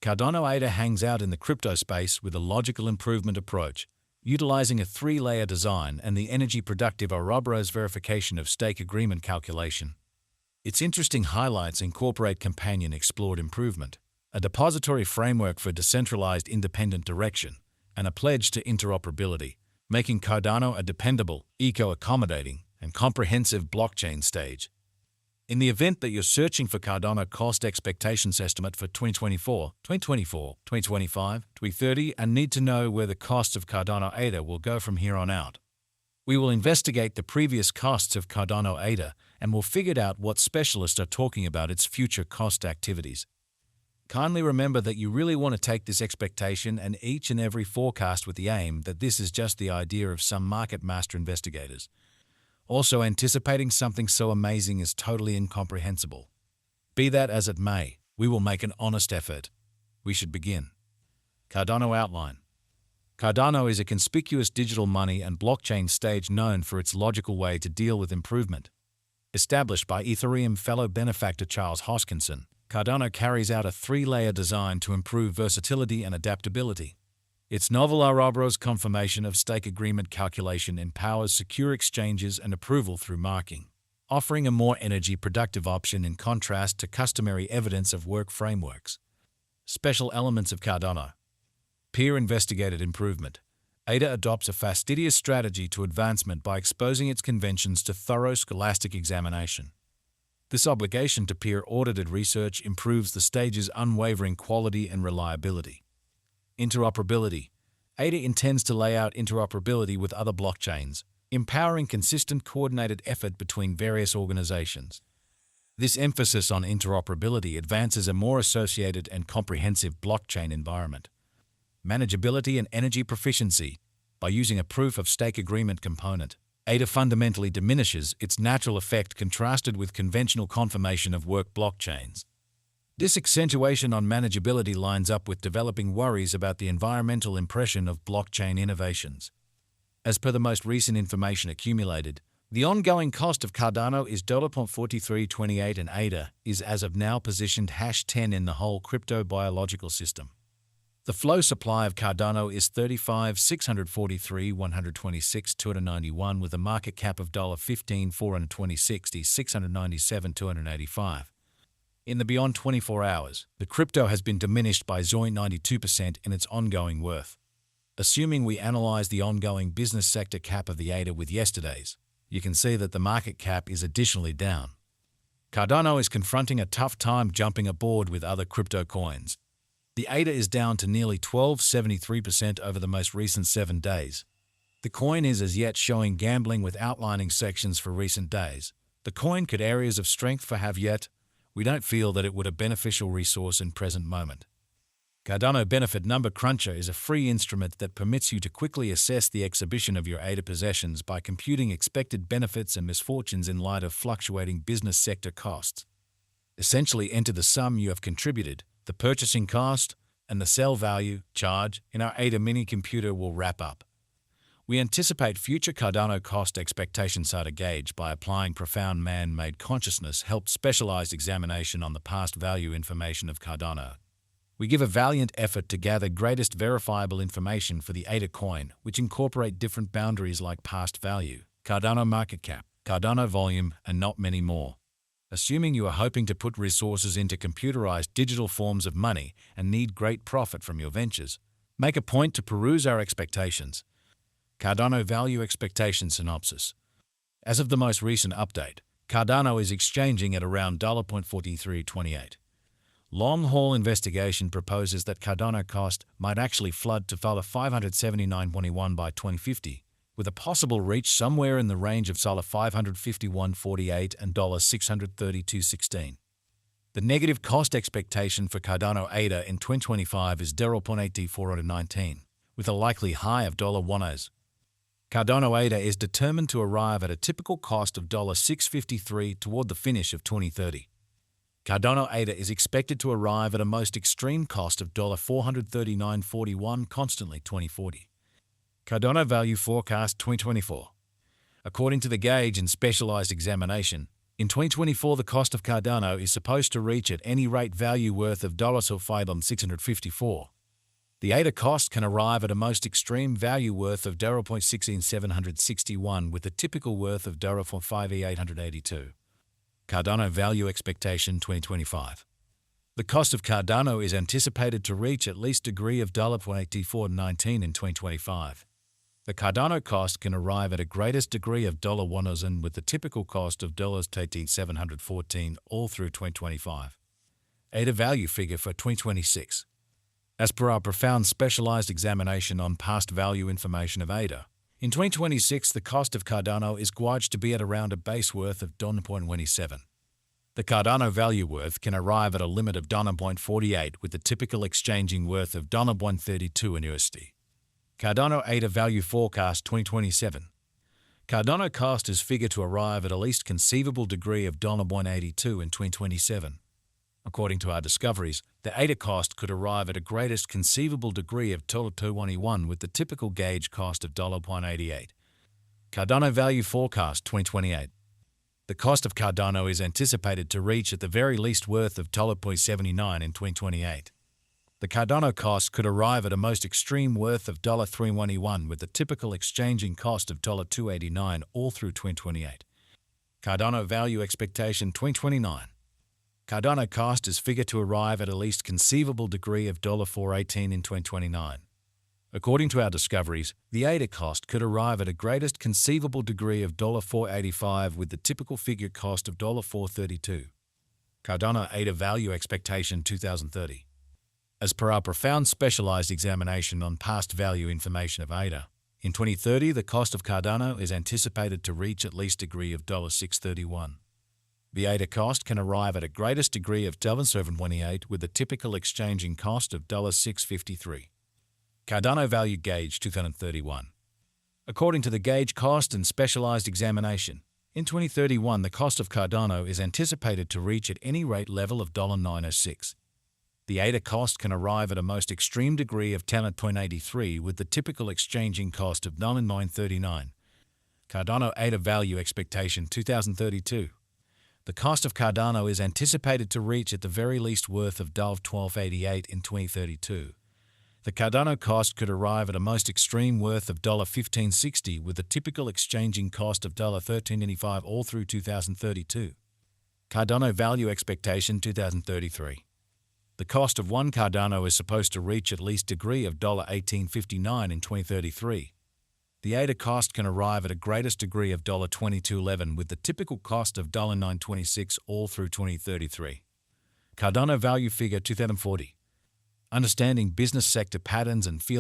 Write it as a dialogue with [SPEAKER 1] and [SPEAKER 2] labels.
[SPEAKER 1] Cardano ADA hangs out in the crypto space with a logical improvement approach, utilizing a three-layer design and the energy-productive Ouroboros verification of stake agreement calculation. Its interesting highlights incorporate companion explored improvement, a depository framework for decentralized independent direction, and a pledge to interoperability, making Cardano a dependable, eco-accommodating, and comprehensive blockchain stage. In the event that you're searching for Cardano cost expectations estimate for 2024, 2025, 2030 and need to know where the costs of Cardano ADA will go from here on out, we will investigate the previous costs of Cardano ADA and will figure out what specialists are talking about its future cost activities. Kindly remember that you really want to take this expectation and each and every forecast with the aim that this is just the idea of some market master investigators. Also, anticipating something so amazing is totally incomprehensible. Be that as it may, we will make an honest effort. We should begin. Cardano outline. Cardano is a conspicuous digital money and blockchain stage known for its logical way to deal with improvement. Established by Ethereum fellow benefactor Charles Hoskinson, Cardano carries out a three-layer design to improve versatility and adaptability. Its novel Ouroboros confirmation of stake agreement calculation empowers secure exchanges and approval through marking, offering a more energy-productive option in contrast to customary evidence of work frameworks. Special elements of Cardano. Peer-investigated improvement. ADA adopts a fastidious strategy to advancement by exposing its conventions to thorough scholastic examination. This obligation to peer-audited research improves the stage's unwavering quality and reliability. Interoperability. ADA intends to lay out interoperability with other blockchains, empowering consistent coordinated effort between various organizations. This emphasis on interoperability advances a more associated and comprehensive blockchain environment. Manageability and energy proficiency. By using a proof-of-stake agreement component, ADA fundamentally diminishes its natural effect contrasted with conventional confirmation of work blockchains. This accentuation on manageability lines up with developing worries about the environmental impression of blockchain innovations. As per the most recent information accumulated, the ongoing cost of Cardano is $0.4328 and ADA is as of now positioned #10 in the whole crypto biological system. The flow supply of Cardano is 35,643,126,291 with a market cap of $15,426,697,285. In the beyond 24 hours, the crypto has been diminished by 0.92% in its ongoing worth. Assuming we analyze the ongoing business sector cap of the ADA with yesterday's, you can see that the market cap is additionally down. Cardano is confronting a tough time jumping aboard with other crypto coins. The ADA is down to nearly 12.73% over the most recent 7 days. The coin is as yet showing gambling with outlining sections for recent days. The coin could areas of strength for have yet. We don't feel that it would a beneficial resource in present moment. Cardano Benefit Number Cruncher is a free instrument that permits you to quickly assess the exhibition of your ADA possessions by computing expected benefits and misfortunes in light of fluctuating business sector costs. Essentially enter the sum you have contributed, the purchasing cost, and the sell value, charge, in our ADA mini computer will wrap up. We anticipate future Cardano cost expectations are to gauge by applying profound man-made consciousness helped specialized examination on the past value information of Cardano. We give a valiant effort to gather greatest verifiable information for the ADA coin, which incorporate different boundaries like past value, Cardano market cap, Cardano volume, and not many more. Assuming you are hoping to put resources into computerized digital forms of money and need great profit from your ventures, make a point to peruse our expectations. Cardano Value Expectation Synopsis. As of the most recent update, Cardano is exchanging at around $0.4328. Long-haul investigation proposes that Cardano cost might actually flood to $579.21 by 2050, with a possible reach somewhere in the range of $551.48 and $632.16. The negative cost expectation for Cardano ADA in 2025 is $0.8419, with a likely high of $1. Cardano ADA is determined to arrive at a typical cost of $653 toward the finish of 2030. Cardano ADA is expected to arrive at a most extreme cost of $439.41 constantly 2040. Cardano Value Forecast 2024. According to the gauge and specialized examination, In 2024, the cost of Cardano is supposed to reach at any rate value worth of $5,654. The ADA cost can arrive at a most extreme value worth of $0.16761 with a typical worth of $5,882. Cardano value expectation 2025. The cost of Cardano is anticipated to reach at least degree of $0.8419 in 2025. The Cardano cost can arrive at a greatest degree of $1,000 with the typical cost of $714 all through 2025. ADA value figure for 2026. As per our profound specialized examination on past value information of ADA, in 2026 the cost of Cardano is gauged to be at around a base worth of $0.27. The Cardano value worth can arrive at a limit of $0.48 with the typical exchanging worth of $1.32 in USD. Cardano ADA value forecast 2027. Cardano cost is figured to arrive at a least conceivable degree of $1.82 in 2027. According to our discoveries, the ADA cost could arrive at a greatest conceivable degree of $221 with the typical gauge cost of $0.88. Cardano value forecast 2028. The cost of Cardano is anticipated to reach at the very least worth of $0.79 in 2028. The Cardano cost could arrive at a most extreme worth of $321 with the typical exchanging cost of $289 all through 2028. Cardano value expectation 2029. Cardano cost is figured to arrive at a least conceivable degree of $418 in 2029. According to our discoveries, the ADA cost could arrive at a greatest conceivable degree of $485 with the typical figure cost of $432. Cardano ADA value expectation 2030. As per our profound specialized examination on past value information of ADA, in 2030 the cost of Cardano is anticipated to reach at least degree of $631. The ADA cost can arrive at a greatest degree of $728 with the typical exchanging cost of $653. Cardano value gauge 2031. According to the gauge cost and specialized examination, in 2031 the cost of Cardano is anticipated to reach at any rate level of $906. The ADA cost can arrive at a most extreme degree of $10.83 with the typical exchanging cost of $939. Cardano ADA value expectation 2032. The cost of Cardano is anticipated to reach at the very least worth of $12.88 in 2032. The Cardano cost could arrive at a most extreme worth of $15.60 with the typical exchanging cost of $13.85 all through 2032. Cardano value expectation 2033. The cost of one Cardano is supposed to reach at least degree of $18.59 in 2033. The ADA cost can arrive at a greatest degree of $22.11 with the typical cost of $9.26 all through 2033. Cardano value figure 2040. Understanding business sector patterns and field